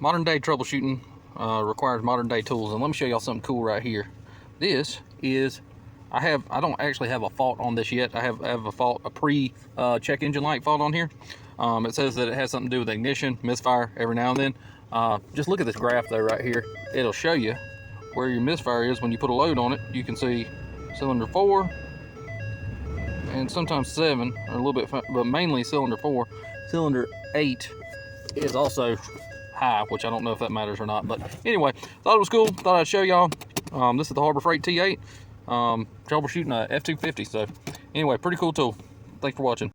modern day troubleshooting requires modern day tools, and let me show y'all something cool right here. This is, I don't actually have a fault on this yet. I have a fault, a pre check engine light fault on here. It says that it has something to do with ignition, misfire every now and then. Just look at this graph though right here. It'll show you where your misfire is when you put a load on it. You can see cylinder 4 and sometimes 7, or a little bit, but mainly cylinder 4. Cylinder 8 is also high, which I don't know if that matters or not. But anyway, thought it was cool. Thought I'd show y'all. This is the Harbor Freight T8. Troubleshooting a F250. So anyway, pretty cool tool. Thanks for watching.